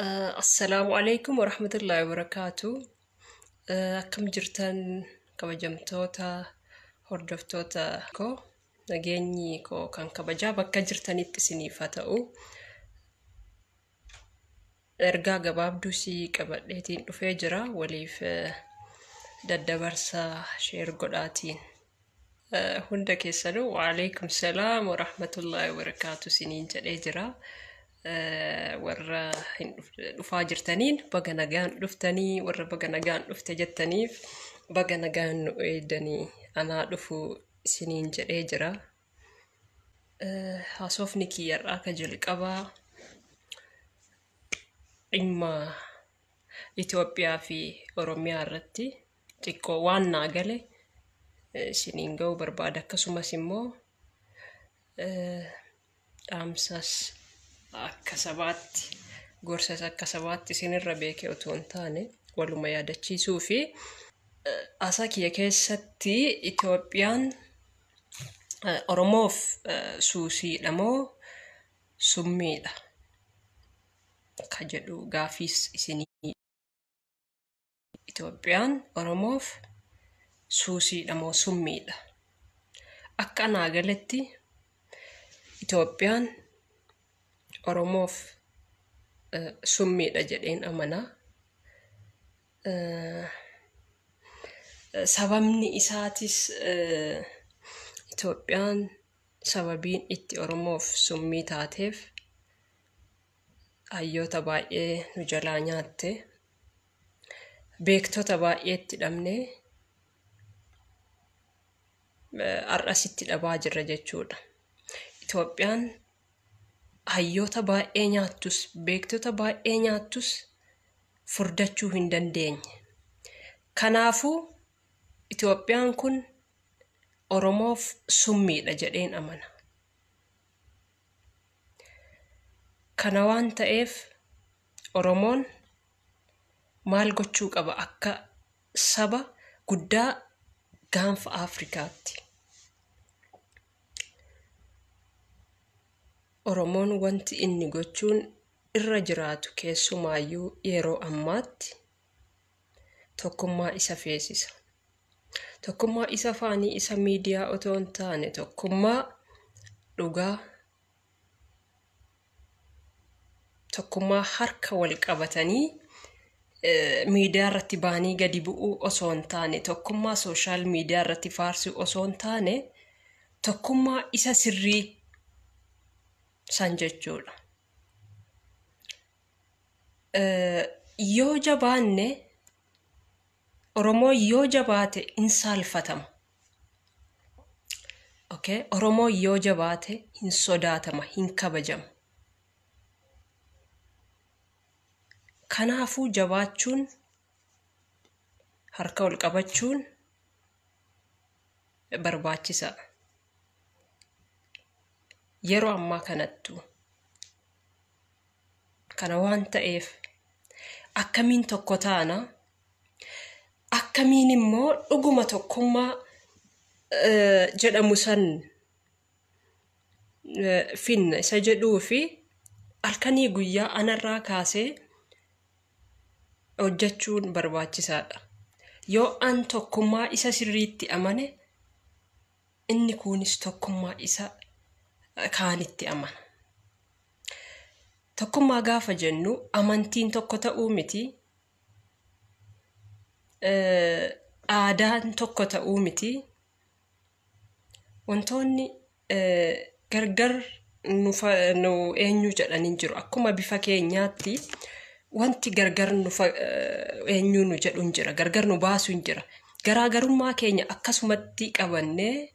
Assalamu alaikum wa rahmatullahi wa barakatuh. Akkam jirtan kabajamtoota hordoftoota koo nageenyi koo kan kabajaa bakka jirtanitti isiniif haa ta'u. Ergaa gabaabduu si qabadheetiin dhufee jira waliif daddabarsaa sheer godhaatiin. Hunda keessanuu wa alaikum salaam wa rahmatullahi wa barakatuh isiniin jedhee jira. Warra dhufaa jirtaniin baga nagaan dhuftanii warra baga nagaan dhufte jettaniif baga nagaan nu eedanii anaa dhufu isiniin jedhee jira. Haasofni kiyyarraa ka jalqabaa dhimma Itoophiyaa fi Oromiyaa irratti xiqqoo waan naa gale isiniin ga'uu barbaada. Akkasumas immoo dhaamsas akka sabaatti gorsas akka sabaatti isinirra beekee otoo hin taane waluma yaadachiisuu fi haasaa kiyya keessatti Itoophiyaan Oromoof suusiidha moo summiidha ka jedhu gaafiis isinii. Itoophiyaan Oromoof suusiidha moo summiidha? Akka naa galetti Itoophiyaan Oromoof summiidha jedheen amanaa. Sababni isaatis Itoophiyaan sababiin itti Oromoof summii taateef hayyoota baay'ee nu jalaa nyaatte, beektota baay'eetti dhabnee har'asitti dhabaa jirra jechuudha. Itoophiyaan hayyoota baay'ee nyaattus beektota baay'ee nyaattus furdachuu hin dandeenye. Kanaafuu Itoophiyaan kun Oromoof summiidha jedheen amana. Kana waan ta'eef Oromoon maal gochuu qaba akka saba guddaa gaanfa Afrikaatti? Oromoon wanti inni gochuun irra jiraatu keessumaayyuu yeroo ammaatti tokkummaa isa feesisa. Tokkummaa isa faanii isa miidiyaa otoo hin taane tokkummaa dhugaa, tokkummaa harka wal qabatanii miidiyaa irratti baanii gadi bu'uu osoo hin taane, tokkummaa sooshaal miidiyaa irratti faarsuu osoo hin taane, tokkummaa isa sirrii san jechuudha. Yoo jabaanne Oromoo yoo jabaate hin saalfatama. Oromoo yoo jabaate hin sodaatama, hin kabajama. Kanaafuu jabaachuun, harka wal qabachuun barbaachisaa. Yeroo ammaa kanattu kana waan ta'eef akkamiin tokko taana, akkamiin immoo dhuguma tokkummaa jedhamu san finna isa jedhuu fi halkanii guyyaa anarraa kaasee hojjechuun barbaachisaadha. Yoo an tokkummaa isa sirriitti amane, inni kunis tokkummaa isa kaanitti amana. Tokkummaa gaafa jennu amantiin tokko ta'uu miti, aadaan tokko ta'uu miti. Wantoonni gargar nu eenyu jedhanii jiru. Akkuma bifa keenyaatti wanti gargar nu eenyu nu jedhu hin jira, gargar nu baasu hin jira. Garaagarummaa keenya akkasumatti qabannee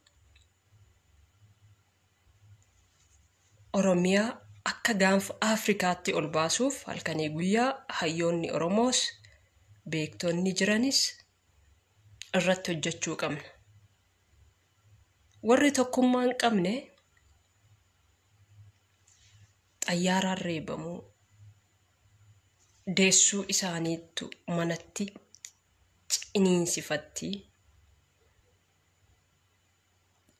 Oromiyaa akka gaanfa Afrikaatti ol baasuuf halkanii guyyaa hayyoonni Oromoos beektonni jiranis irratti hojjechuu qabna. Warri tokkummaa hin qabne xayyaaraan reebamuu, deessuu isaaniittu manatti ciniinsifatti.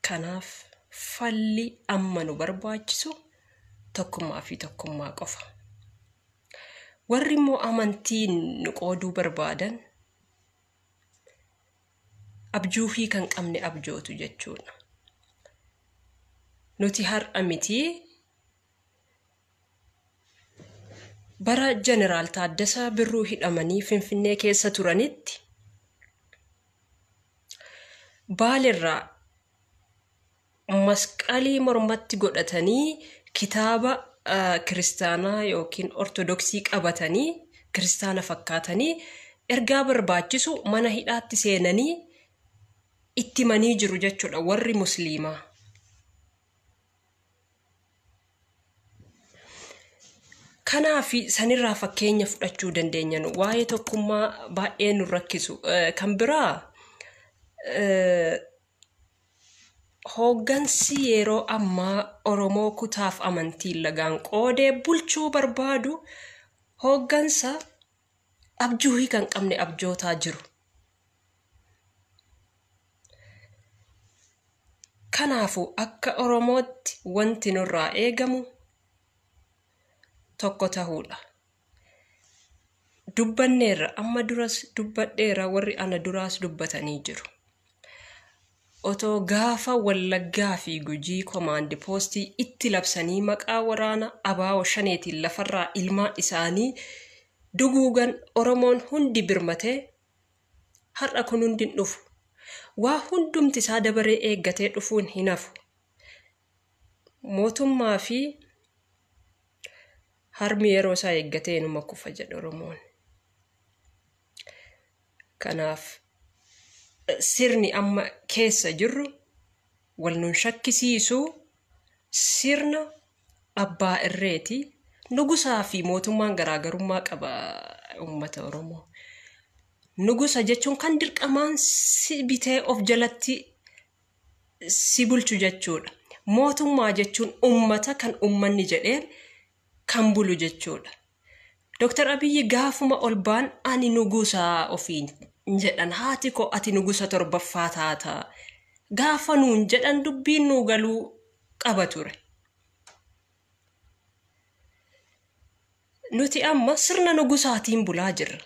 Kanaaf falli amma nu barbaachisu tokkummaa fi tokkummaa qofa. warri immoo amantiin nu qooduu barbaadan abjuu fi kan qabne abjootu jechuudha. Nuti har'a miti bara Jeneraal Taaddasaa Birruu hidhamanii Finfinnee keessa turanitti Baalirraa masqalii mormatti godhatanii kitaaba kiristaanaa yookiin ortodoksii qabatanii kiristaana fakkaatanii ergaa barbaachisu mana hidhaatti seenanii itti manii jiru jechuudha warri musliimaa. Kanaaf sanirraa fakkeenya fudhachuu dandeenyan waa'ee tokkummaa baay'ee nu rakkisu kan biraa hooggansi yeroo ammaa Oromoo kutaaf amantiin lagaan qoodee bulchuu barbaadu hooggansa abjuu kan qabne abjootaa jiru. Kanaafu akka Oromootti wanti nurraa eegamu tokko tahuudha. Dubbanneerra amma duras dubbadheera warri ana duraas dubbatanii jiru. Otoo gaafa Wallaggaa fi Gujii komaandi poostii itti labsanii maqaa waraana Abaawoo Shaneetiin lafarraa ilmaan isaanii duguugan Oromoon hundi birmatee har'a kun hundi dhufu. Waa hundumti isaa dabaree eeggatee dhufuun hin hafu. Mootummaa fi harmi yeroo isaa eeggatee numa kufa jedha Oromoon. Kanaaf sirni amma keessa jirru wal nun shakkisiisu sirna abbaa irreeti. Nugusaa fi mootummaan garaagarummaa qaba uummata Oromoo. Nugusa jechuun kan dirqamaan si bitee of jalatti si bulchu jechuudha. Mootummaa jechuun uummata kan uummanni jedheen kan bulu jechuudha. Dr. Abiyyi gaafuma ol baan ani nugusaa ofiin jedhan haati koo ati nugusa torbaffaa taata. Gaafa nuun jedhan dubbiin nuu galuu qaba ture. Nuti amma sirna nugusaatiin bulaa jirra.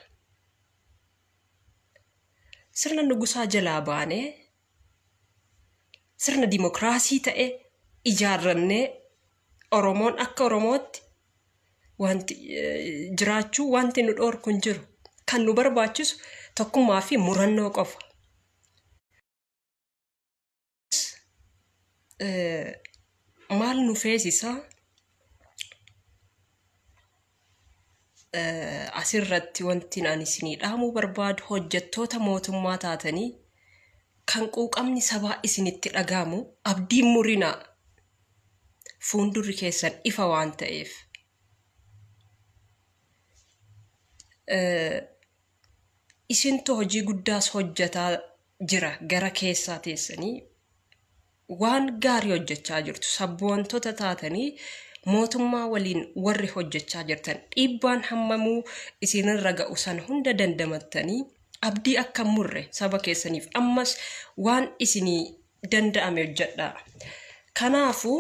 Sirna nugusaa jalaa baanee sirna dimokiraasii ta'e ijaarrannee Oromoon akka Oromootti wanti jiraachuu wanti nu dhoorku hin jiru. Kan nu barbaachisu tokkummaa fi murannoo qofa. Maal nu feesisaa asirratti wanti ani isinii dhaamuu barbaadu hojjettoota mootummaa taatanii kan quuqamni sabaa isinitti dhagaamu abdiin murinaa fuundurri keessan ifa waan ta'eef. Isintu hojii guddaas hojjetaa jira gara keessaa teessanii waan gaarii hojjechaa jirtu sabboontota taatanii mootummaa waliin warri hojjechaa jirtan dhiibbaan hammamuu isinirra ga'u san hunda dandamattanii abdii akka murre saba keessaniif ammas waan isinii danda'ame hojjedhaa. Kanaafuu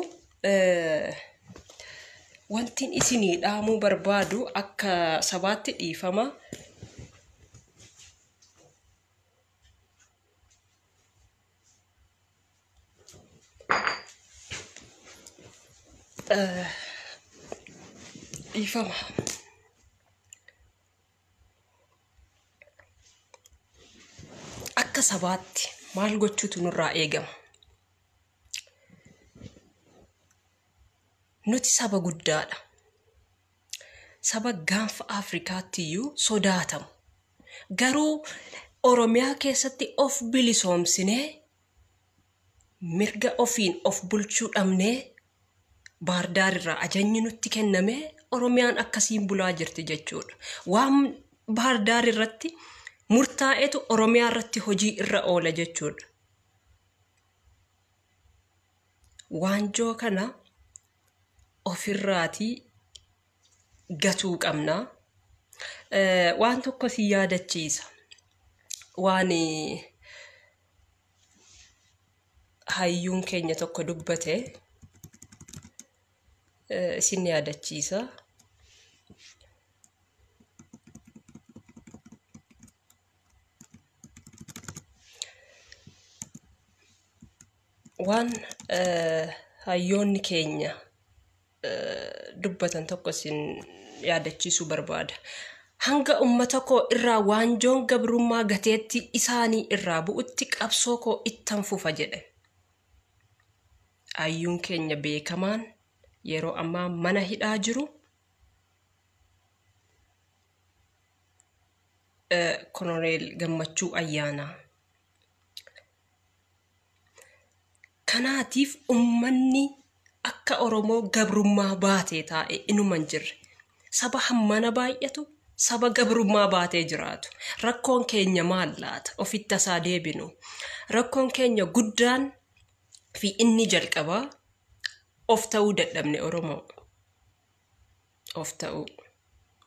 wantiin isinii dhaamuu barbaadu akka sabaatti dhiifama. Dhiifama. Akka sabaatti maal gochuutu nurraa eegama? Nuti saba guddaadha. Saba gaanfa Afrikaatti iyyuu sodaatamu. Garuu Oromiyaa keessatti of bilisoomsinee mirga ofiin of bulchuu dhabnee Baardaar irraa ajajni nutti kenname Oromiyaan akkasiin bulaa jirti jechuudha. Waan Baardaar irratti murtaa'etu Oromiyaa irratti hojii irra oola jechuudha. Waanjoo kana ofirraatii gatuu qabna. Waan tokko si yaadachiisa. Waan hayyuun keenya tokko dubbate isin yaadachiisa. waan hayyoonni keenya dubbatan tokko sin yaadachiisuu barbaada. Hanga ummata koo irraa waanjoon gabrummaa gateetti isaanii irraa bu'utti qabsoo koo ittan fufa jedhe. Hayyuun keenya beekamaan yeroo ammaa mana hidhaa jiru. Koloneel Gammachuu Ayyaanaa. Kanaatiif ummanni akka Oromoo gabrummaa baatee taa'e inuman jirre. Saba hammana baay'atu saba gabrummaa baatee jiraatu. Rakkoon keenya maal laata? Ofitti isaa deebinu. Rakkoon keenya guddaan fi inni jalqabaa of ta'uu dadhabne Oromoo.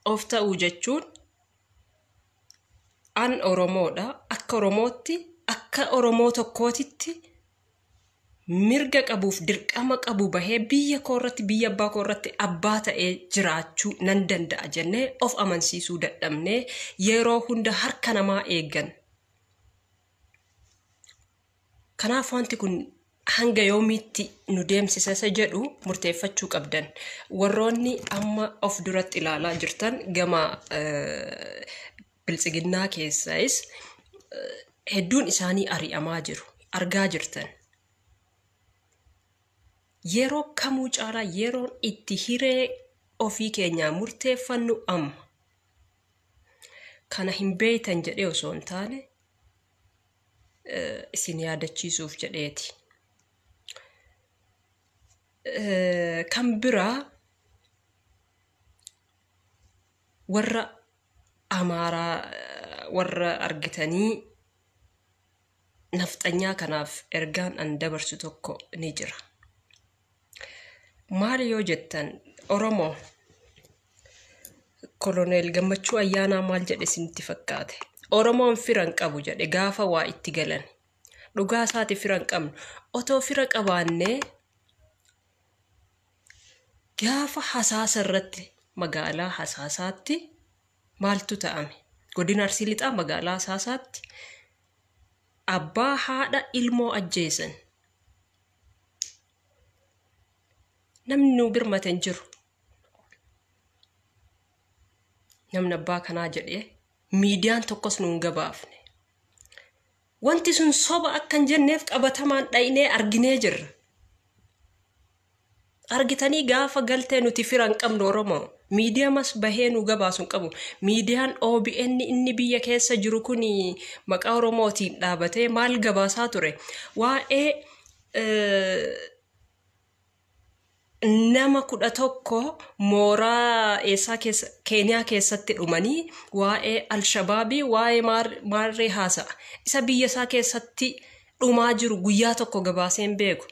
Of ta'uu jechuun an Oromoodha. Akka Oromootti, akka Oromoo tokkootitti mirga qabuuf dirqama qabu bahee biyya koorratti, biyya abbaa koorratti abbaa ta'ee jiraachuu nan danda'a jennee of amansiisuu dadhabnee yeroo hunda harka namaa eeggan. Kanaaf wanti kun hanga yoomiitti nu deemsisa jedhu murteeffachuu qabdan. Warroonni amma of duratti ilaalaa jirtan gama biltsiginnaa keessaayis hedduun isaanii ari'amaa jiru. Argaa jirtan. Yeroo kamuu caalaa yeroon itti hiree ofii keenyaa murteeffannu amma. Kana hin beeytan jedhee osoo hin taane isin yaadachiisuuf jedheeti. Kan biraa warra Amaaraa warra argitanii nafxanyaa kanaaf ergaan an dabarsu tokko ni jira. Maal yoo jettan Oromoo Koloneel Gammachuu Ayyaanaa maal jedhe isinitti fakkaate? Oromoon firan qabu jedhe gaafa waa itti galan. Dhugaa isaati firan qabnu. Otoo fira qabaannee gaafa Hasaasa irratti magaalaa Hasaasaatti maaltu ta'ame? Godina Arsii Lixaa magaalaa Hasaasaatti abbaa haadha ilmoo ajjeesan. Namni nu birmaten jiru. Namni abbaa kanaa jedhee miidiyaan tokkos nuun gabaafne. Wanti sun soba akkan jenneef qabatamaan dhaynee arginee jirra. Argitanii gaafa galtee nuti firan qabnu Oromoo. Miidiyamas bahee nu gabaasun qabu. Miidiyaan OBN inni biyya keessa jiru kun maqaa Oromootiin dhaabatee maal gabaasaa ture? Waa'ee nama 11 mooraa eessaa keessa Keeniyaa keessatti dhumanii waa'ee Alshabaabii waa'ee maarree haasa'a. Isa biyya isaa keessatti dhumaa jiru guyyaa tokko gabaaseen beeku.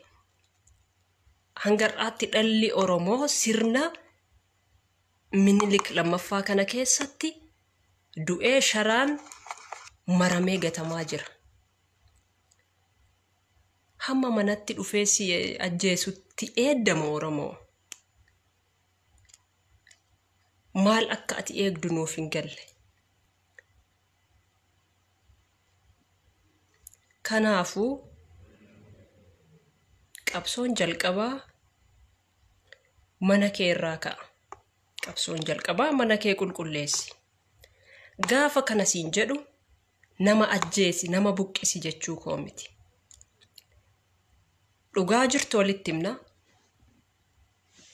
Hangar'aatti dhalli Oromoo sirna Minilik lammaffaa kana keessatti du'ee sharaan maramee gatamaa jira. Hamma manatti dhufee si ajjeesutti eeddama Oromoo. Maal akka ati eegdu nuuf hin galle. Kanaafuu qabsoon jalqabaa mana kee irraa ka'a. Qabsoon jalqabaa mana kee qulqulleessi. Gaafa kana siin jedhu nama ajjeesi, nama buqqisi jechuu koo miti. Dhugaa jirtu walitti himna.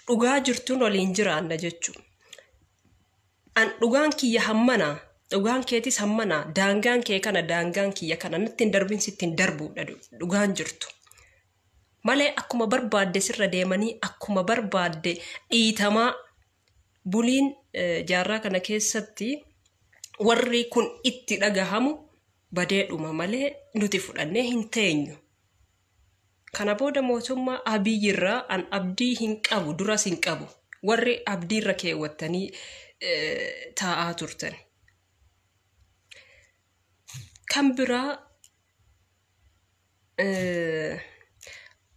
Dhugaa jirtuun waliin jiraanna jechuu. An dhugaan kiyya hammana, dhugaan keetis hammana, daangaan kee kana daangaan kiyya kana natti hin darbin sitti hin darbuudha dhugaan jirtu. Malee akkuma barbaadde sirra deemanii akkuma barbaadde dhiitamaa buliin jaarraa kana keessatti warri kun itti dhagahamu badeedhuma malee nuti fudhannee hin teenyu. Kana booda mootummaa Abiyyirraa an abdii hin qabu, duras hin qabu. Warri abdiirra keewwattanii taa'aa turtan. Kan biraa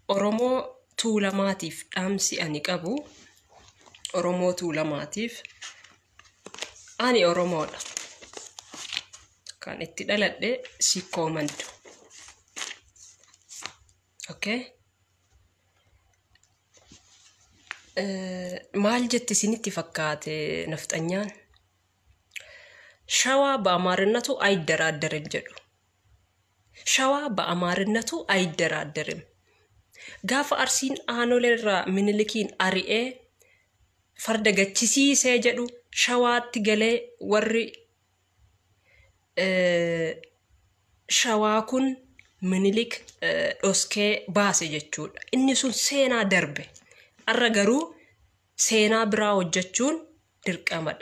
Oromoo Tuulamaatiif dhaamsi ani qabu. Oromoo Tuulamaatiif ani Oromoodha. Kan itti dhaladhe Sikkoo Mandu. Okay? maal jetti isinitti fakkaate nafxanyaan? ሸዋ በአማርነቱ አይደራደርም ጀዱ ሸዋ በአማርነቱ አይደራደርም ጋፍ አርሲን አኖሌራ ምንልኪን አሪኤ ፈርደገችሲ ሰጀዱ ሸዋት ገሌ ወሪ ሸዋኩን ምንልክ ዶስኬ ባሰ ጀቹድ እኒሱን ሴና ደርበ አረገሩ ሴና ብራ ወጀቹን ድርቀመዳ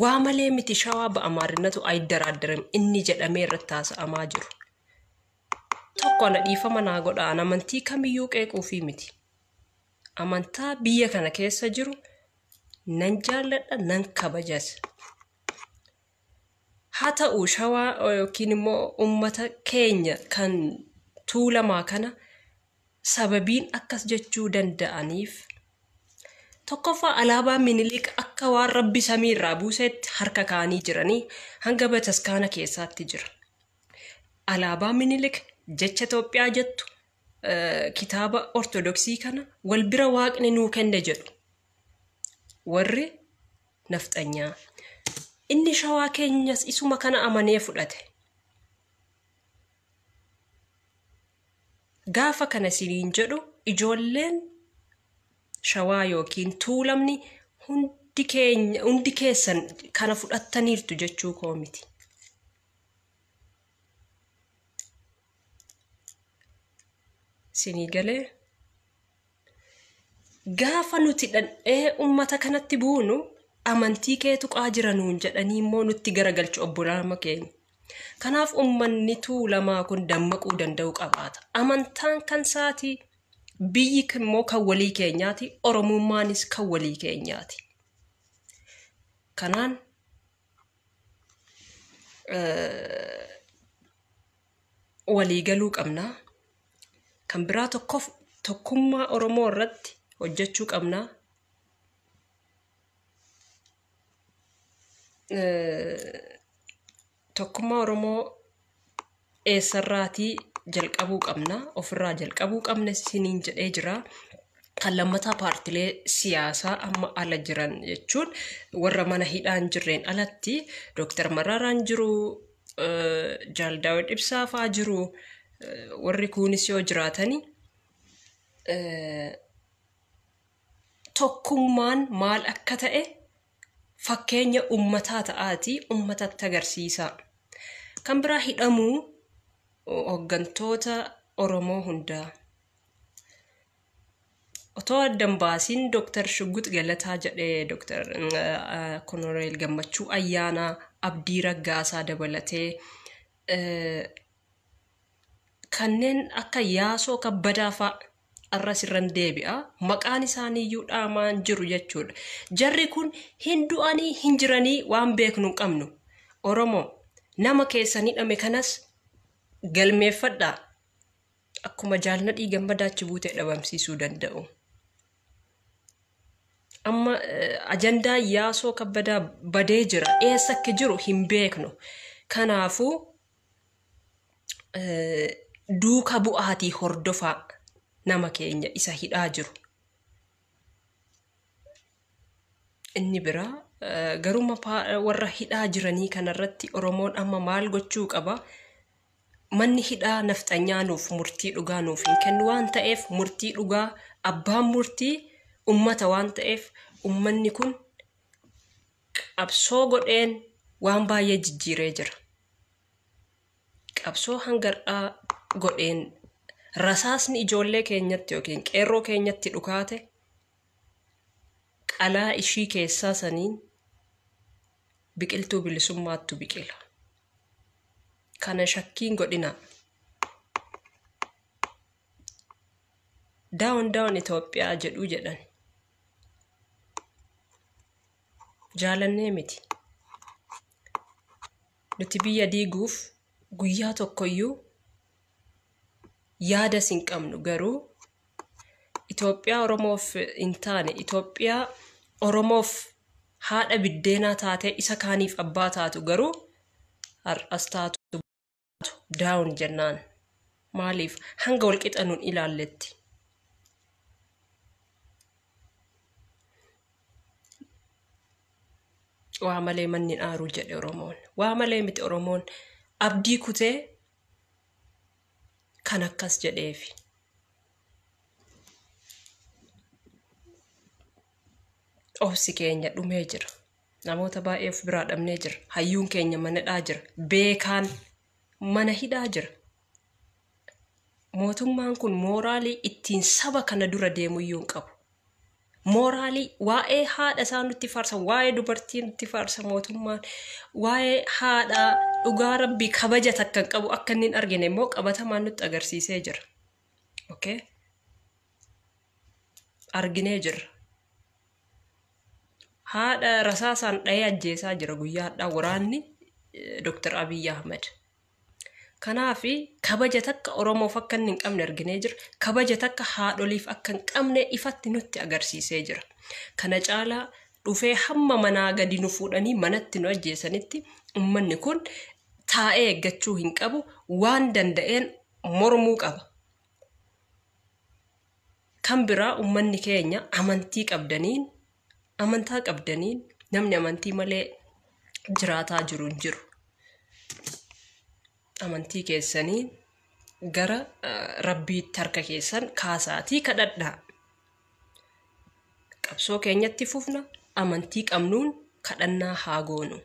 ዋማሌ ሚቲ ሸዋ በአማርነቱ አይደራደርም እኒ ጀደሜ ረታስ አማጅሩ tokkona dhiifama naa godha amantii kamiyyuu qeequufi miti amantaa biyya kana keessa jiru nan jaalladha nan kabajas haa ta'u shawaa yookiin immoo ummata keenya kan tuulamaa kana sababiin akkas jechuu danda'aniif tokkoffaa alaabaa minilik akka waan rabbi samiirraa buusetti harka kaanii jiranii hanga bataskaana keessaatti jira alaabaa minilik jecha Itoophiyaa jettu kitaaba ortodoksii kana wal bira waaqni nuu kenne jedhu warri nafxanyaa inni shawaa keenyas isuma kana amanee fudhate gaafa kana siriin jedhu ijoolleen shawaa yookiin tuulamni hundi keessan kana fudhattaniirtu jechuu koo miti sinigale gaafa nuti dhadhee ummata kanatti buunu amantii keetu qaajiranuun jedhanii immoo nutti garagalchu obbolaama keenya kanaaf ummanni tuulamaa kun dammaquu danda'u qabaata amantaan kan saati biyyi immoo kan walii keenyaati oromummaanis kan walii keenyaati kanaan walii galuu qabnaa kan biraa tokkummaa oromoo irratti hojjechuu qabnaa tokkummaa oromoo eessarraatii jalqabuu qabnaa ofirraa jalqabuu qabna siniin jedhee jira kan lammataa paartilee siyaasaa amma ala jiran jechuun warra mana hidhaan jirreen alatti Dr. Mararaan jiru Jaal Daawud Ibsaa faa jiru warri kunis yoo jiraatanii tokkummaan maal akka ta'e fakkeenya ummataa ta'aati ummatatti agarsiisa kan biraa hidhamuu hooggantoota oromoo hundaa otoo addan baasiin Dr. Shuggut Galataa jedhee Dr. Konoreel Gammachuu Ayyaanaa Abdii Raggaasaa dabalatee kanneen akka yaasoo kabbadaa fa'a arras irran deebi'a maqaan isaaniiyyuu dhaamaan jiru jechuudha jarri kun hindu'anii hinjiranii waan beeknu qabnu oromoo nama keessanii dhame kanas galmeeffadhaa akkuma jaalladhii gammadaachi buutee dhabamsiisuu danda'u amma ajandaa yaasoo kabbadaa badee jira eessa akka jiru hin beeknu kanaafuu duuka bu'aatii hordofaa nama keenya isa hidhaa jiru inni biraa garuma warra hidhaa jiranii kanarratti oromoon amma maal gochuu qaba manni hidhaa nafxanyaa nuuf murtii dhugaa nuuf hin kennu waan ta'eef murtii dhugaa abbaan murtii ummata waan ta'eef ummanni kun qabsoo godheen waan baay'ee jijjiiree jira qabsoo hangar'aa godheen rasaasni ijoollee keenyatti yookiin qeerroo keenyatti dhukaate qalaa ishii keessaa saniin biqiltuu bilisummaattu biqila kana shakkiin godhina down Itoophiyaa jedhu jedhan jaalannee miti nuti biyya diiguuf guyyaa tokkoyyuu yaada sin qabnu garuu Itoophiyaa oromoof intaane Itoophiyaa oromoof haadha biddeenaa taate isa kaaniif abbaa taatu garuu har'as taatu down jennaan maaliif hanga wal qixanuun ilaalletti waa malee manni aaru jedhe Oromoon. Waa malee miti Oromoon abdii kutee kan akkas jedheefi. Obsi keenya dhumee jira. Namoota baay'ee of biraa dhabnee jira. Hayyuun keenya manadhaa jira. Beekaan mana hidhaa jira. Mootummaan kun mooraalii ittiin saba kana dura deemuyyuu hin qabu. Mooraalii waa'ee haadha isaa nutti farsa, waa'ee dubartii nutti farsa mootummaan, waa'ee haadha dhugaa Rabbii kabaja takka hin qabu akka inni hin argine immoo qabatamaan nutti agarsiisee jira. Okay? Arginee jira. Haadha rasaasaan dha'ee ajjeesaa jira guyyaa hadhaa waraanni Dr. Abiy Ahmed. Kanaafi kabaja takka Oromoof akka hin qabne arginee jira. Kabaja takka haadholiif akka hin qabne ifatti nutti agarsiisee jira. Kana caalaa dhufee hamma manaa gadi nu fuudhanii manatti nu ajjeesanitti ummanni kun taa'ee eeggachuu hin qabu, waan danda'een mormuu qaba. Kan biraa ummanni keenya amantaa qabdaniin namni amantii malee jiraataa jiru hin jiru. Amantii keessanii gara Rabbiitti harka keessan kaasaatii kadhadhaa. Qabsoo keenyatti fufna, amantii qabnuun kadhannaa haa goonu.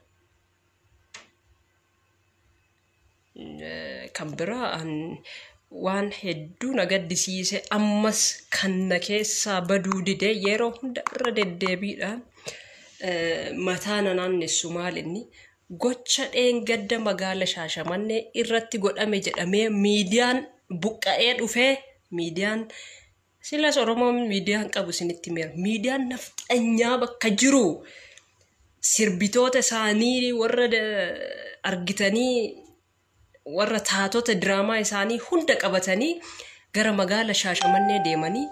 Kan biraa waan hedduu na gaddisiise ammas kan na keessaa baduu didee yeroo hunda irra deddeebiidhaan mataa na naannessu maalinni gocha dheengadda magaala Shaashamannee irratti godhame jedhamee miidiyaan buqqa'ee dhufee miidiyaan silas Oromoon miidiyaan qabu isinitti meera. Miidiyaan nafxanyaa bakka jiru sirbitoota isaanii warra argitanii warra taatota diraamaa isaanii hunda qabatanii gara magaala Shaashamannee deemanii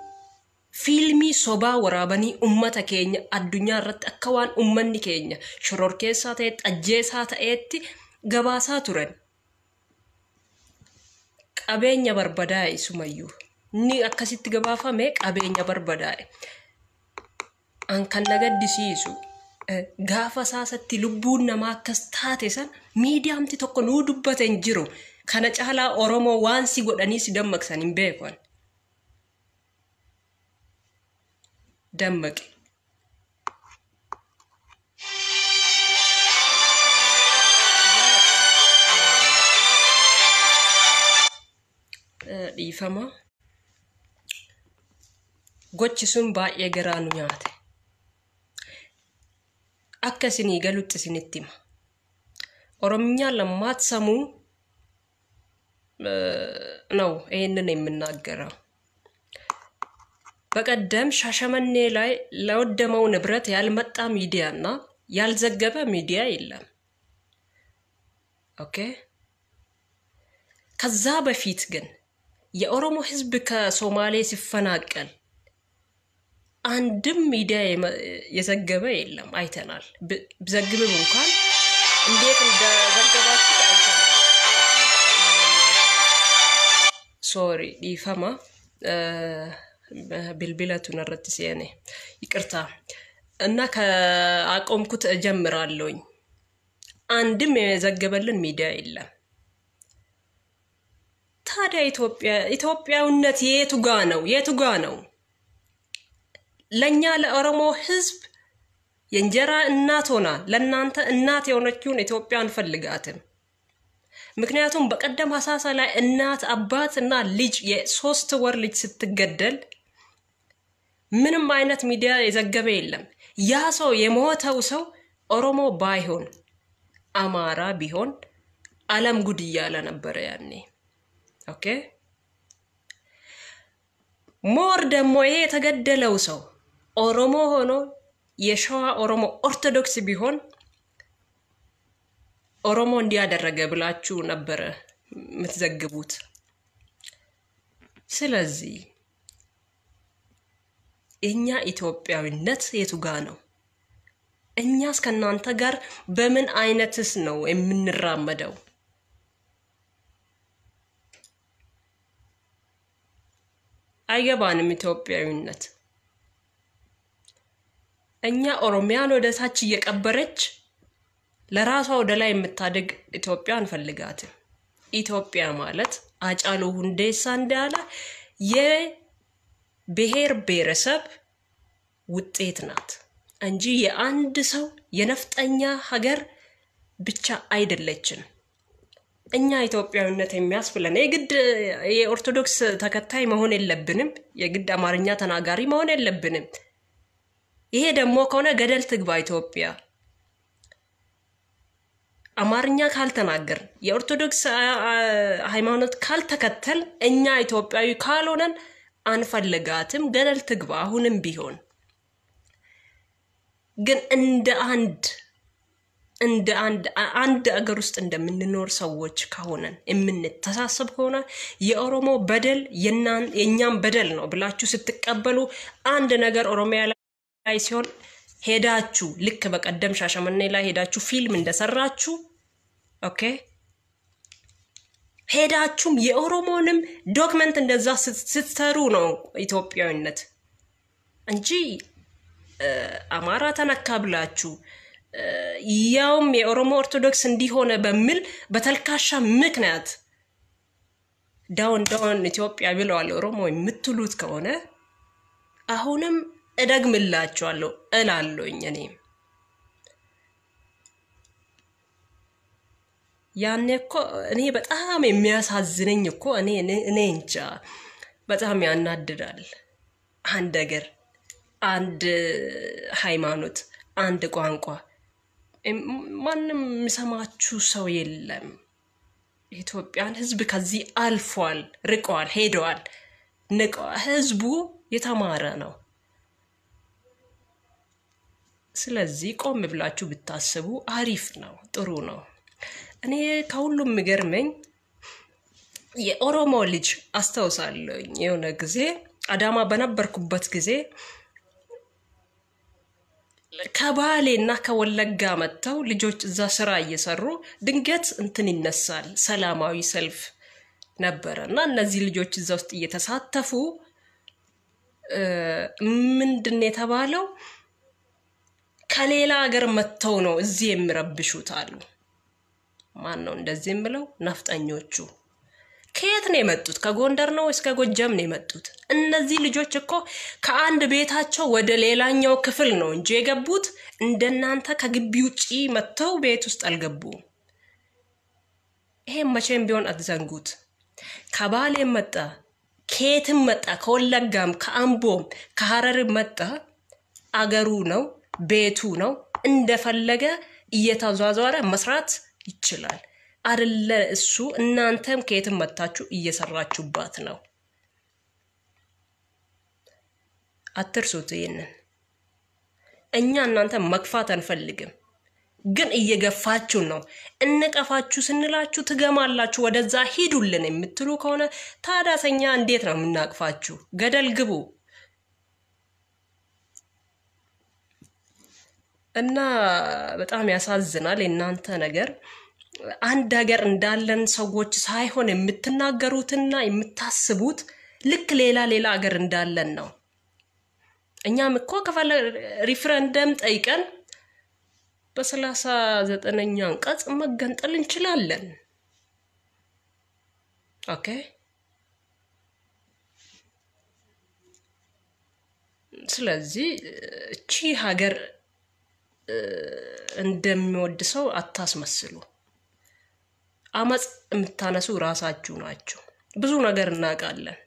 fiilmii sobaa waraabanii ummata keenya addunyaa irratti akka waan ummanni keenya shororkeessaa ta'e ajjeesaa ta'etti gabaasaa turan. Qabeenya barbadaa'e sumayyuu ni akkasitti gabaafame qabeenya barbadaa'e. An kan na gaddisiisu gaafa saasatti lubbuun namaa akkas taate san miidiyaamti tokko nuu dubbate hin jiru. Kana caalaa Oromoo waan si godhanii si dammaqsan hin beekan. Dammaqi. Dhiifama. Gochi sun baay'ee garaa nu nyaate. Akka isinii galutti isinitti hima. Oromiyaan lammaat samuu ነው ይሄንን የምናገረው። በቀደም ሻሸመኔ ላይ ለወደመው ንብረት ያልመጣ ሚዲያና ያልዘገበ ሚዲያ የለም። ኦኬ ከዛ በፊት ግን የኦሮሞ ህዝብ ከሶማሌ ሲፈናቀል አንድም ሚዲያ የዘገበ የለም አይተናል። ብዘግብም እንኳን እንዴት እንደዘገባችሁ አይተናል። ሶሪ ዲፈማ بالبلة نرد سياني يكرتا أنك أقوم كنت أجمر اللون عندما يزقبلن ميديا إلا تاري إثيوبيا ونت يتوغانو لن يال أرمو حزب ينجرى الناتونا لن أنت النات يونتيون إثيوبيا نفلقاتم مكنياتهم بقدم حساسة لا النات أبات النا ليج يسوست ور ليج ستقدل ምንም አይነት ሚዲያ የዘገበ የለም። ያ ሰው የሞተው ሰው ኦሮሞ ባይሆን አማራ ቢሆን ዓለም ጉድ እያለ ነበር ያኔ። ኦኬ ሞር ደግሞ ይሄ የተገደለው ሰው ኦሮሞ ሆኖ የሸዋ ኦሮሞ ኦርቶዶክስ ቢሆን ኦሮሞ እንዲያደረገ ብላችሁ ነበር የምትዘግቡት። ስለዚህ እኛ ኢትዮጵያዊነት የቱጋ ነው? እኛስ ከናንተ ጋር በምን አይነትስ ነው የምንራመደው? አይገባንም ኢትዮጵያዊነት። እኛ ኦሮሚያን ወደ ታች እየቀበረች ለራሷ ወደ ላይ የምታድግ ኢትዮጵያ አንፈልጋትም። ኢትዮጵያ ማለት አጫሉ ሁንዴሳ እንዳለ የብሔር ብሔረሰብ ውጤት ናት እንጂ የአንድ ሰው የነፍጠኛ ሀገር ብቻ አይደለችም። እኛ ኢትዮጵያዊነት የሚያስፈልገን የግድ የኦርቶዶክስ ተከታይ መሆን የለብንም። የግድ አማርኛ ተናጋሪ መሆን የለብንም። ይሄ ደግሞ ከሆነ ገደል ትግባ ኢትዮጵያ። አማርኛ ካልተናገር የኦርቶዶክስ ሃይማኖት ካልተከተል እኛ ኢትዮጵያዊ ካልሆነን አንፈልጋትም። ገደል ትግባ አሁንም ቢሆን። ግን እንደ አንድ አገር ውስጥ እንደምንኖር ሰዎች ከሆነን የምንተሳሰብ ከሆነ የኦሮሞ በደል የኛም በደል ነው ብላችሁ ስትቀበሉ አንድ ነገር ኦሮሚያ ላይ ሲሆን ሄዳችሁ ልክ በቀደም ሻሸመኔ ላይ ሄዳችሁ ፊልም እንደሰራችሁ ኦኬ ሄዳችሁም የኦሮሞንም ዶክመንት እንደዛ ስትሰሩ ነው ኢትዮጵያዊነት እንጂ አማራ ተነካብላችሁ ያውም የኦሮሞ ኦርቶዶክስ እንዲሆነ በሚል በተልካሻ ምክንያት ዳውን ኢትዮጵያ ብለዋል ኦሮሞ የምትሉት ከሆነ አሁንም እደግምላችኋለሁ እላለሁኝ። ያኔ እኮ እኔ በጣም የሚያሳዝነኝ እኮ እኔ እንጃ በጣም ያናድዳል። አንድ ሀገር፣ አንድ ሃይማኖት፣ አንድ ቋንቋ ማንም የሚሰማችሁ ሰው የለም። ኢትዮጵያን ህዝብ ከዚህ አልፏል፣ ርቀዋል፣ ሄደዋል፣ ንቀዋል። ህዝቡ የተማረ ነው። ስለዚህ ቆም ብላችሁ ብታስቡ አሪፍ ነው፣ ጥሩ ነው። እኔ ከሁሉም ምገርመኝ የኦሮሞ ልጅ አስተውሳለሁ። የሆነ ጊዜ አዳማ በነበርኩበት ጊዜ ከባሌና ከወለጋ መተው ልጆች እዛ ስራ እየሰሩ ድንገት እንትን ይነሳል፣ ሰላማዊ ሰልፍ ነበርና እነዚህ ልጆች እዛ ውስጥ እየተሳተፉ ምንድነው የተባለው? ከሌላ ሀገር መተው ነው እዚህ የሚረብሹት አሉ። ማን ነው እንደዚህ የሚለው? ነፍጠኞቹ። ከየት ነው የመጡት? ከጎንደር ነው ወይስ ከጎጃም ነው የመጡት? እነዚህ ልጆች እኮ ከአንድ ቤታቸው ወደ ሌላኛው ክፍል ነው እንጂ የገቡት እንደናንተ ከግቢ ውጪ መተው ቤት ውስጥ አልገቡም። ይሄ መቼም ቢሆን አትዘንጉት። ከባሌ መጣ፣ ከየትም መጣ፣ ከወለጋም ከአምቦም ከሐረርም መጣ፣ አገሩ ነው፣ ቤቱ ነው። እንደፈለገ እየተዟዟረ መስራት ይችላል አይደለ? እሱ እናንተም ከየትም መጣችሁ እየሰራችሁባት ነው። አትርሱት ይሄንን። እኛ እናንተ መግፋት አንፈልግም፣ ግን እየገፋችሁ ነው። እንቀፋችሁ ስንላችሁ ትገማላችሁ። ወደዛ ሂዱልን የምትሉ ከሆነ ታዳሰኛ እንዴት ነው የምናቅፋችሁ? ገደል ግቡ። እና በጣም ያሳዝናል እናንተ ነገር። አንድ ሀገር እንዳለን ሰዎች ሳይሆን የምትናገሩትና የምታስቡት ልክ ሌላ ሀገር እንዳለን ነው። እኛም እኮ ከፈለ ሪፈረንደም ጠይቀን በ39ኛ አንቀጽ መገንጠል እንችላለን። ኦኬ። ስለዚህ እቺ ሀገር እንደሚወድ ሰው አታስመስሉ። አመጽ የምታነሱ ራሳችሁ ናችሁ። ብዙ ነገር እናቃለን።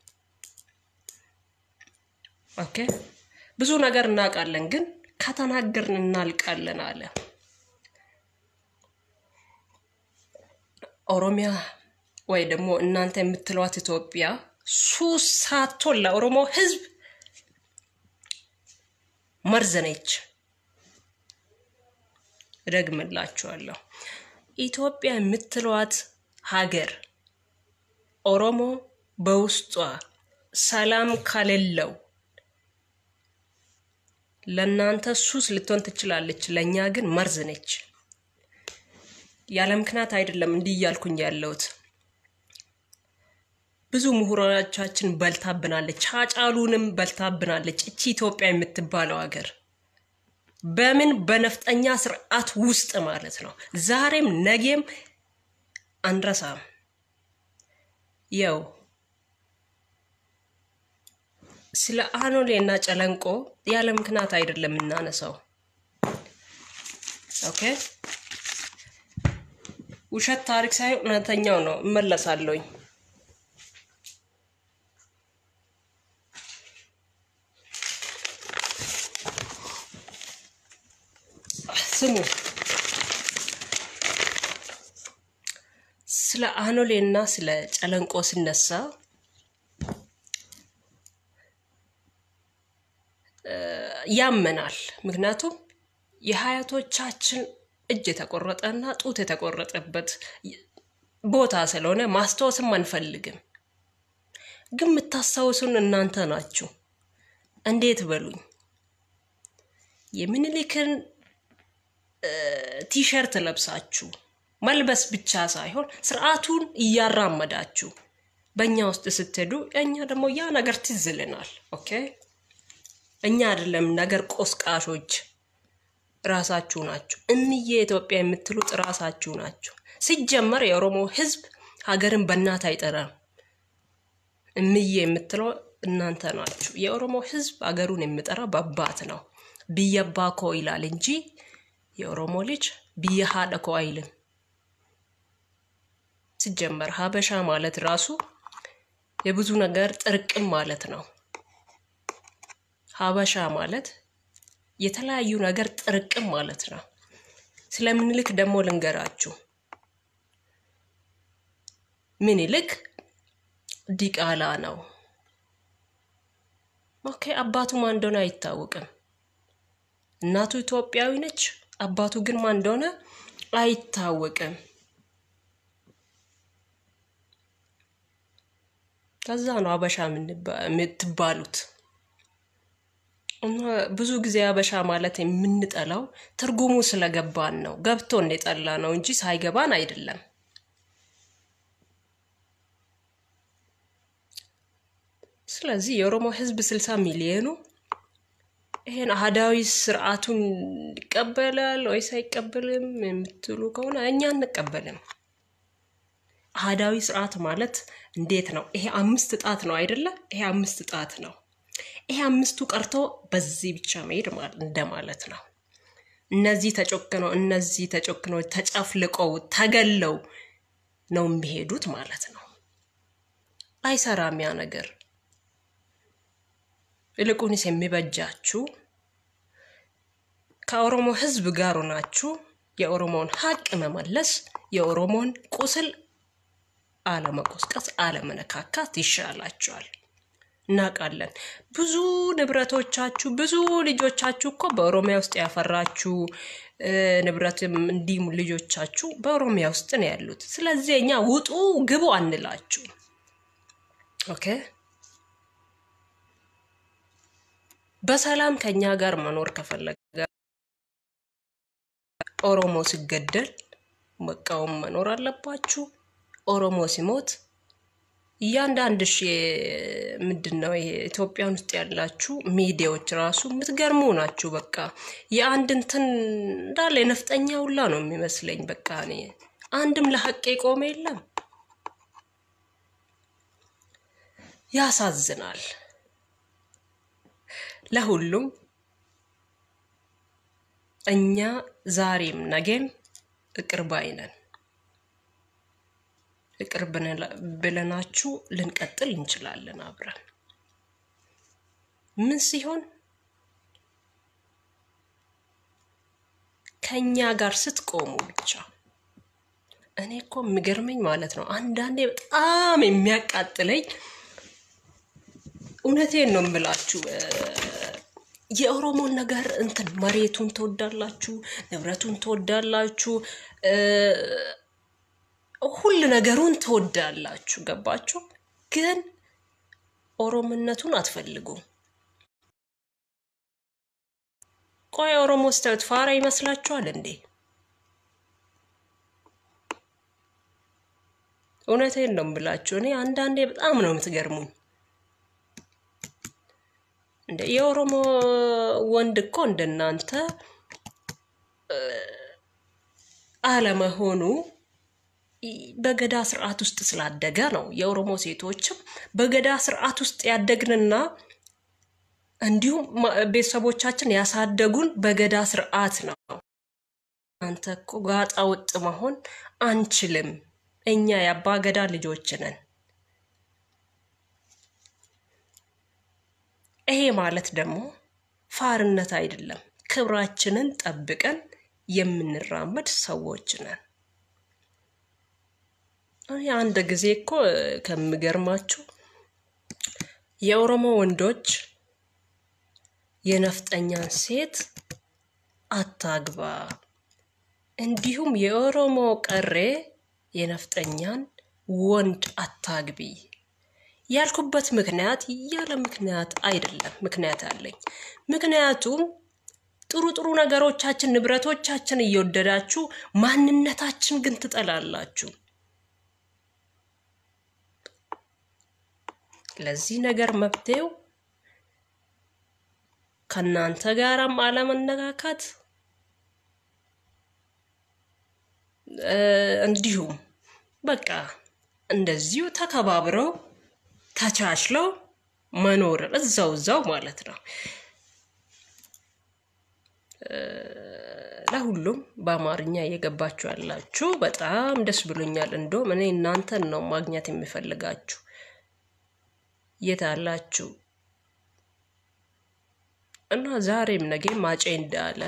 ኦኬ፣ ብዙ ነገር እናቃለን፣ ግን ከተናገርን እናልቃለን አለ። ኦሮሚያ ወይ ደግሞ እናንተ የምትሏት ኢትዮጵያ ሱስ ሳትሆን ለኦሮሞ ህዝብ መርዘነች። ደግምላችኋለሁ። ኢትዮጵያ የምትሏት ሀገር ኦሮሞ በውስጧ ሰላም ከሌለው ለናንተ ሱስ ልትሆን ትችላለች፣ ለኛ ግን መርዝ ነች። ያለ ምክንያት አይደለም እንዲህ ያልኩኝ ያለሁት። ብዙ ምሁራኖቻችን በልታብናለች፣ ቻጫሉንም በልታብናለች። እቺ ኢትዮጵያ የምትባለው ሀገር በምን በነፍጠኛ ስርዓት ውስጥ ማለት ነው ዛሬም ነገም አንረሳም ያው ስለ አኖሌና ጨለንቆ ያለ ምክንያት አይደለም እናነሳው ኦኬ ውሸት ታሪክ ሳይሆን እውነተኛው ነው እመለሳለሁኝ ስሙ ስለ አኖሌና ስለ ጨለንቆ ሲነሳ ያመናል ምክንያቱም የሀያቶቻችን እጅ የተቆረጠና ጡት የተቆረጠበት ቦታ ስለሆነ ማስተዋስም አንፈልግም ግን መታሰውሱን እናንተ ናችሁ እንዴት በሉኝ የምንልክን ቲሸርት ለብሳችሁ መልበስ ብቻ ሳይሆን ስርዓቱን ያራመዳችሁ በእኛ ውስጥ ስትሄዱ እኛ ደግሞ ያ ነገር ትዝልናል ኦኬ እኛ አይደለም ነገር ቆስቃሾች ራሳችሁ ናችሁ እንዬ ኢትዮጵያ የምትሉት ራሳችሁ ናችሁ ሲጀመር የኦሮሞ ህዝብ ሀገርን በእናት አይጠራም እንዬ የምትለው እናንተ ናችሁ የኦሮሞ ህዝብ ሀገሩን የሚጠራ በአባት ነው ቢያባኮ ይላል እንጂ የኦሮሞ ልጅ ቢያሃደኮ አይልም ሲጀመር ሀበሻ ማለት ራሱ የብዙ ነገር ጥርቅም ማለት ነው ሀበሻ ማለት የተለያዩ ነገር ጥርቅም ማለት ነው ስለምንልክ ደሞ ልንገራችሁ ምንልክ ዲቃላ ነው ኦኬ አባቱ ማን እንደሆነ አይታወቅም እናቱ ኢትዮጵያዊ ነች አባቱ ግን ማን እንደሆነ አይታወቅም ከዛ ነው ሀበሻ የምትባሉት እና ብዙ ጊዜ ሀበሻ ማለት የምንጠላው ትርጉሙ ስለገባን ነው ገብቶን የጠላ ነው እንጂ ሳይገባን አይደለም ስለዚህ የኦሮሞ ህዝብ 60 ሚሊዮኑ ይሄን አሃዳዊ ስርዓቱን ይቀበላል ወይስ አይቀበልም የምትሉ ከሆነ እኛ እንቀበልም አሃዳዊ ስርዓት ማለት እንዴት ነው ይሄ 5 ጣት ነው አይደለ ይሄ 5 ጣት ነው ይሄ 5ቱ ቀርቶ በዚህ ብቻ መሄድ እንደማለት ነው እነዚህ ተጨክነው ተጫፍልቀው ተገለው ነው የሚሄዱት ማለት ነው አይሰራም ያ ነገር ይልቁንስ የሚበጃችሁ ከኦሮሞ ህዝብ ጋር ሆናችሁ የኦሮሞን ሀቅ መመለስ የኦሮሞን ቁስል አለመቆስቀስ አለመነካካት ይሻላችኋል እናቃለን ብዙ ንብረቶቻችሁ ብዙ ልጆቻችሁ እኮ በኦሮሚያ ውስጥ ያፈራችሁ ንብረትም እንዲም ልጆቻችሁ በኦሮሚያ ውስጥ ነው ያሉት ስለዚህ እኛ ውጡ ግቡ አንላችሁ ኦኬ በሰላም ከኛ ጋር መኖር ከፈለገ ኦሮሞ ሲገደል መቃወም መኖር አለባችሁ ኦሮሞ ሲሞት ያንዳንድሽ ምንድነው ይሄ ኢትዮጵያ ውስጥ ያላችሁ ሚዲያዎች ራሱ ምትገርሙ ናችሁ በቃ የአንድ እንትን እንዳለ ነፍጠኛ ሁላ ነው የሚመስለኝ በቃ እኔ አንድም ለሐቅ ቆመ የለም ያሳዝናል ለሁሉም እኛ ዛሬም ነገም እቅርባይነን ብለናችሁ ልንቀጥል እንችላለን አብረን ምን ሲሆን ከኛ ጋር ስትቆሙ ብቻ እኔ እኮ ምገርመኝ ማለት ነው አንዳንዴ በጣም የሚያቃጥለኝ እውነቴን ነው የምላችሁ የኦሮሞን ነገር እንትን መሬቱን ተወዳላችሁ ንብረቱን ተወዳላችሁ ሁሉ ነገሩን ተወዳላችሁ ገባችሁ ግን ኦሮሞነቱን አትፈልጉ ቆይ ኦሮሞ ስታት ፋራ ይመስላችኋል እንዴ እውነቴን ነው ብላችሁ እኔ አንዳንዴ በጣም ነው የምትገርሙኝ እንደ የኦሮሞ ወንድ እኮ እንደናንተ አለመሆኑ በገዳ ስርዓት ውስጥ ስላደገ ነው። የኦሮሞ ሴቶችም በገዳ ስርዓት ውስጥ ያደግንና እንዲሁም ቤተሰቦቻችን ያሳደጉን በገዳ ስርዓት ነው። አንተ እኮ ጋጣ ወጥ መሆን አንችልም፣ እኛ የአባ ገዳ ልጆች ነን። ይሄ ማለት ደግሞ ፋርነት አይደለም፣ ክብራችንን ጠብቀን የምንራመድ ሰዎች ነን። አንድ ጊዜ እኮ ከምገርማችሁ የኦሮሞ ወንዶች የነፍጠኛን ሴት አታግባ፣ እንዲሁም የኦሮሞ ቀሬ የነፍጠኛን ወንድ አታግቢ ያልኩበት ምክንያት ያለ ምክንያት አይደለም፣ ምክንያት አለኝ። ምክንያቱም ጥሩ ነገሮቻችን ንብረቶቻችን እየወደዳችሁ ማንነታችን ግን ትጠላላችሁ። ለዚህ ነገር መብቴው ከናንተ ጋራም አለመነካካት እንዲሁም በቃ እንደዚሁ ተከባብረው ተቻችለው መኖር እዛው ማለት ነው። ለሁሉም በአማርኛ እየገባችሁ ያላችሁ በጣም ደስ ብሎኛል። እንደውም እኔ እናንተን ነው ማግኘት የሚፈልጋችሁ። የት አላችሁ? እና ዛሬም ነገም ማጬ እንዳለ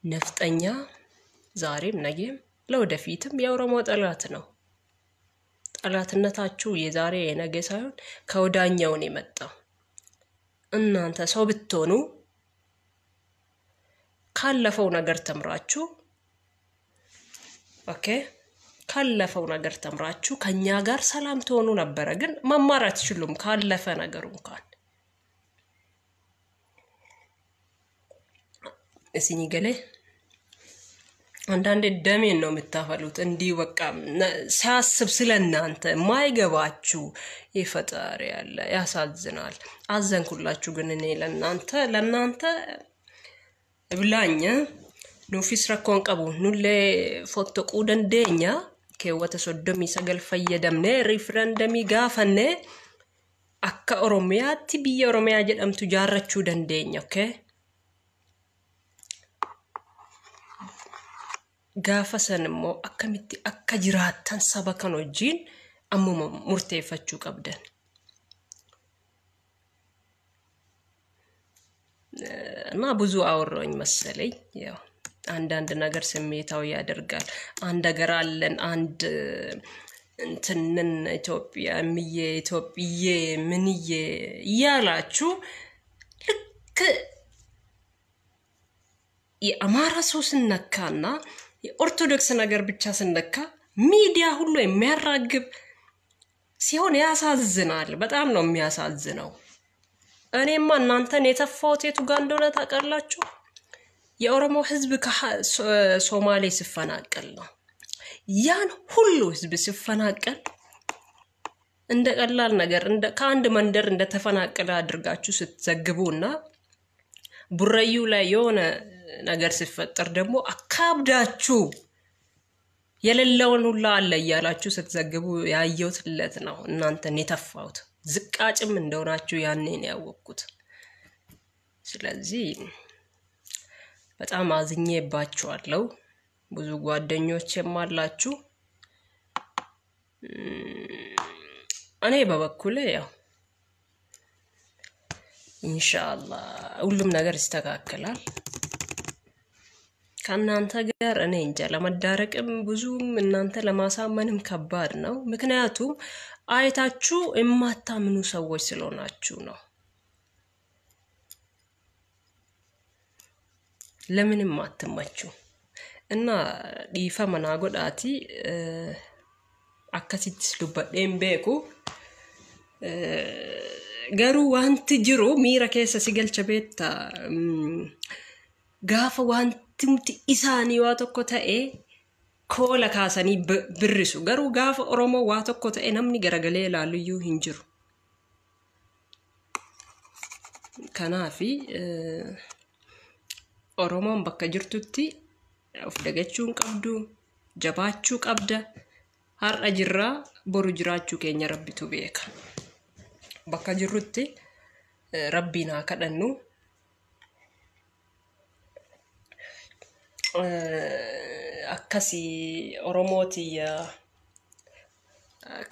ነፍጠኛ ዛሬም ነገም ለወደፊትም የኦሮሞ ጠላት ነው። ጠላትነታችሁ የዛሬ የነገ ሳይሆን ከወዳኛው ነው የመጣው። እናንተ ሰው ብትሆኑ ካለፈው ነገር ተምራችሁ ካለፈው ነገር ተምራችሁ ከኛ ጋር ሰላም ትሆኑ ነበር። ግን መማር አትችሉም ካለፈ ነገር እንኳን። እስኒ ገለ አንዳንዴ ደሜን ነው የምታፈሉት። እንዲህ በቃ ሲያስብ ስለናንተ ማይገባችሁ ይፈጣሪ ያለ ያሳዝናል። አዘንኩላችሁ ግን እኔ ለናንተ ብላኛ ኑፊስ ረኮን ቀቡ ኑሌ ፎቶቁ ደንደኛ ከወተ ሶዶሚ ሰገል ፈየደምኔ ሪፍረንደሚ ጋፈነ አካ ኦሮሚያቲ ቢየ ኦሮሚያ ጀደምቱ ጃረቹ ደንደኛ ጋፈሰንሞ አከሚቲ አካ ጅራታን ሰበከን ወጂን አሙሞ ሙርቴፈቹ ቀብደን እና ብዙ አወራኝ መሰለኝ። ያው አንዳንድ ነገር ስሜታው ያደርጋል። አንድ ነገር አለን አንድ እንትንን ኢትዮጵያ ምንዬ ያላችሁ ልክ የአማራ ሰው ስነካና የኦርቶዶክስ ነገር ብቻ ስነካ ሚዲያ ሁሉ የሚያራግብ ሲሆን ያሳዝናል። በጣም ነው የሚያሳዝነው። እኔማ እናንተን የተፋውት የቱ ጋር እንደሆነ ታውቃላችሁ? የኦሮሞ ህዝብ ከሶማሌ ሲፈናቀል ነው። ያን ሁሉ ህዝብ ሲፈናቀል እንደ ቀላል ነገር ከአንድ መንደር እንደተፈናቀለ አድርጋችሁ ስትዘግቡና ቡራዩ ላይ የሆነ ነገር ሲፈጠር ደግሞ አካብዳችሁ የሌለውን ሁሉ አለ እያላችሁ ስትዘግቡ ያየሁትለት ነው እናንተን የተፋውት። ዝቃጭም እንደሆናችሁ ያኔ ነው ያወቅኩት። ስለዚህ በጣም አዝኜባችኋለሁ። ብዙ ጓደኞቼም አላችሁ። እኔ በበኩሌ ያው ኢንሻአላህ ሁሉም ነገር ይስተካከላል። ከናንተ ጋር እኔ እንጃ ለመዳረቅም ብዙም እናንተ ለማሳመንም ከባድ ነው። ምክንያቱም አይታችሁ የማታምኑ ሰዎች ስለሆናችሁ ነው። ለምንም አትመቹ እና ዲፈመና ጎዳቲ አከሲት ሉበደን ቤኩ ገሩ ዋንቲ ጅሩ ሚራ ኬሰ ሲገልቸ ቤታ ጋፈ ዋንቲምቲ ኢሳኒ ዋቶኮ ተኤ ኮላ ካሰኒ ብርሱ ገሩ ጋፈ ኦሮሞ ዋቶኮ ተኤ ነምኒ ገረገሌ ላልዩ ሂንጅሩ ከናፊ Oromoon bakka jirtutti of dagachuun qabdu, jabaachuu qabda. Har'a jirraa boru jiraachuu keenya rabbitu beeka. Bakka jirrutti rabbiin haa kadhannu. Akkasii Oromooti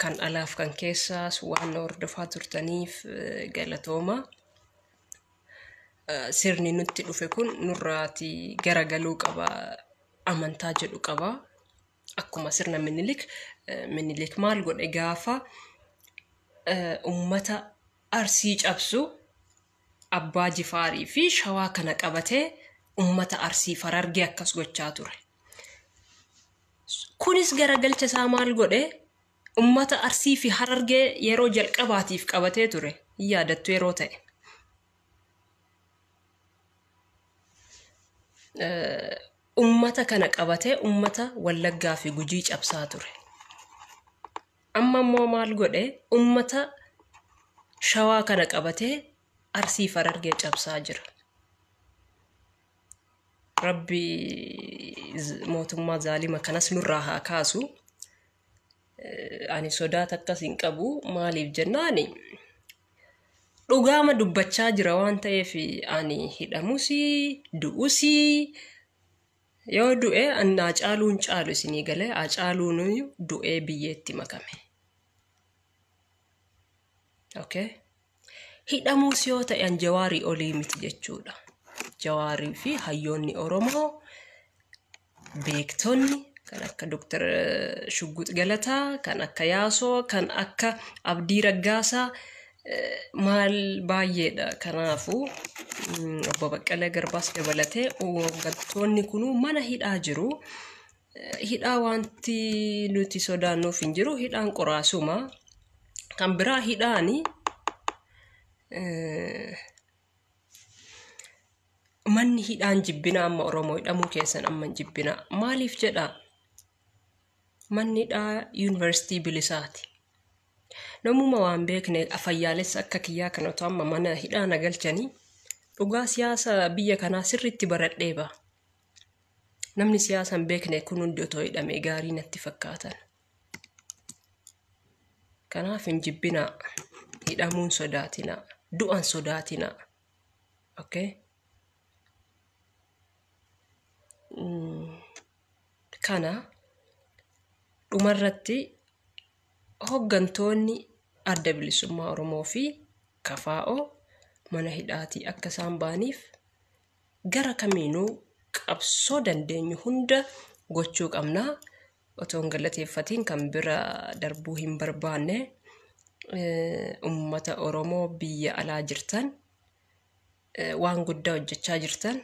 kan alaaf kan keessaas waan hordofaa turtaniif galatooma. Sirni nutti dhufe kun nurraati garagaluu qaba, amantaa jedhu qaba. Akkuma sirna Minilik maal godhe gaafa ummata Arsii cabsu Abbaa Jifaarii fi Shawaa kana qabatee ummata Arsii Harargee akkas gochaa ture. Kunis garagalcha isaa maal godhe ummata Arsii fi Harargee yeroo jalqabaatiif qabatee ture. Yaadattu yeroo ta'e. Ummata kana qabatee ummata Wallaggaa fi Gujii cabsaa ture. Amma immoo maal godhe ummata Shawaa kana qabatee Arsii fi Harargee cabsaa jira. Rabbi mootummaa zaalima kanas nurraa haa kaasu. Ani sodaata akkas hin qabu. Maaliif jennaani dhugaama dubbachaa jira waan ta'eef ani hidhamusi du'usi yoo du'e annaa caaluun caalu isinii galee caaluun du'ee biyyeetti makame. Okay? Hidhamuus yoo ta'e an Jawaarii olii miti jechuudha. Jawaarii fi hayyoonni Oromoo beektonni kan akka Dr. Shugguut Galataa, kan akka Yaasoo, kan akka Abdii Raggaasaa maal baay'eedha. Kanaafuu obbo Baqqalee Garbaas dabalatee hooggantoonni kunuu mana hidhaa jiru. Hidhaa wanti nuti sodaannuuf hin jiru. Hidhaan qoraasuma. Kan biraa hidhaani manni hidhaan jibbina amma Oromoo hidhamuu keessan amma jibbina. Maaliif jedha? Manni hidhaa Yuunivarsiitii Bilisaati. Namuma waan beekne afayyaalessa akka kiyyaa kanatu amma mana hidhaa nagalchanii dhugaa siyaasa biyya kanaa sirriitti baradhee ba'a. Namni siyaasa hin beekne kun hundi otoo hidhamee gaarii natti fakkaatan. Kanaaf hin jibbina, hidhamuun sodaatina, du'an sodaatina. Okay? Kana dhumarratti hooggantoonni adda bilisummaa Oromoo fi KFO mana hidhaatii akka isaan baaniif gara kamiinuu qabsoo dandeenyu hunda gochuu qabna. Otoo hin galateeffatiin kan bira darbuu hin barbaanne ummata Oromoo biyya alaa jirtan waan guddaa hojjechaa jirtan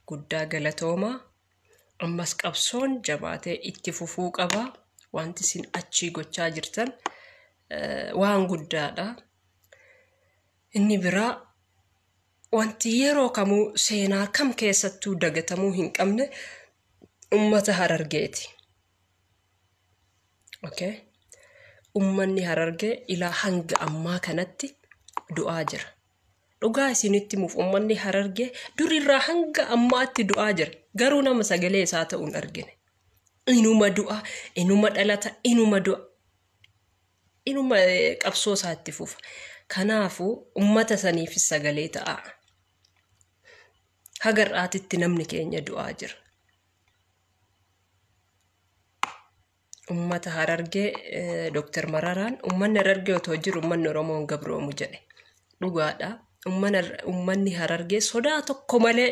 guddaa galatooma. Ammas qabsoon jabaatee itti fufuu qaba. Wanti isin achii gochaa jirtan waan guddaadha. Inni biraa wanti yeroo kamuu seenaa kam keessattuu dagatamuu hin qabne ummata Harargeeti. Okay? Ummanni Harargee ilaa hanga ammaa kanatti du'aa jira. Dhugaa isinitti muuf ummanni Harargee durirraa hanga ammaatti du'aa jira. Garuu nama sagalee isaa ta'uun argine. Inuma du'a, inuma dhalata, inuma du'a. Inuma qabsoo isaatti fufa. Kanaafuu ummata saniifis sagalee ta'a. Hagar'aatitti namni keenya du'aa jira. Ummata Harargee Dr. Mararaan ummanni Harargee otoo jiru ummanni Oromoon gabroomu jedhe. Dhugaadha. Ummanni Harargee sodaa tokko malee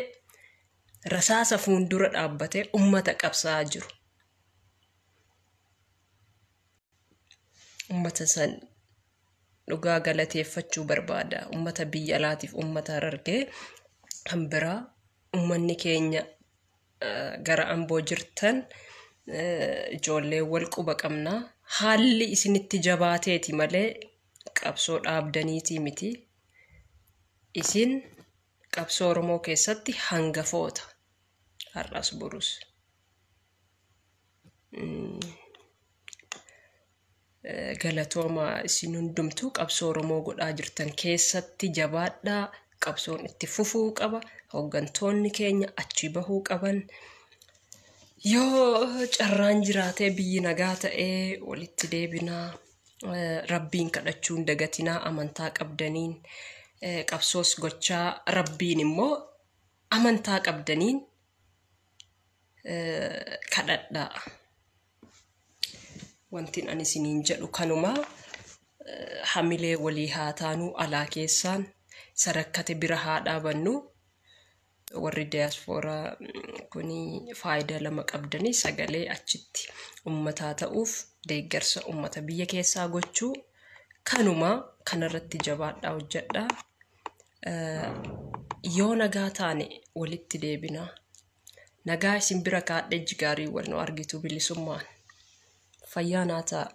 rasaasa fuuldura dhaabbatee ummata qabsaa jiru. Ummata san dhugaa galateeffachuu barbaada. Ummata biyya alaatiif ummata Harargee kan biraa ummanni keenya gara Amboo jirtan ijoollee wal quba qabna. Haalli isinitti jabaateeti malee qabsoo dhaabdaniitii miti. Isin qabsoo Oromoo keessatti hangafoota. Har'as burus. Galatooma isin hundumtuu qabsoo Oromoo godhaa jirtan keessatti jabaadhaa qabsoon itti fufuu qaba. Hooggantoonni keenya achi bahuu qaban. Yoo carraan jiraatee biyyi nagaa ta'ee walitti deebinaa. Rabbiin kadhachuun dagatinaa amantaa qabdaniin qabsoos gochaa rabbiin immoo amantaa qabdaniin kadhadhaa. Wantin ani isiniin jedhu kanuma hamilee walii haa taanuu alaa keessaan sarakkate bira haa dhaabannu. Warri diaspora kuni faayidaa lama qabdanii sagalee achitti ummataa ta'uuf deeggarsa ummata biyya keessaa gochuu kanuma kanarratti jabaadhaa hojjedhaa. Yoo nagaa taane walitti deebinaa. Nagaa isin bira kaadhee jigaarii wal nu argitu bilisummaan. Fayyaa naa ta'a.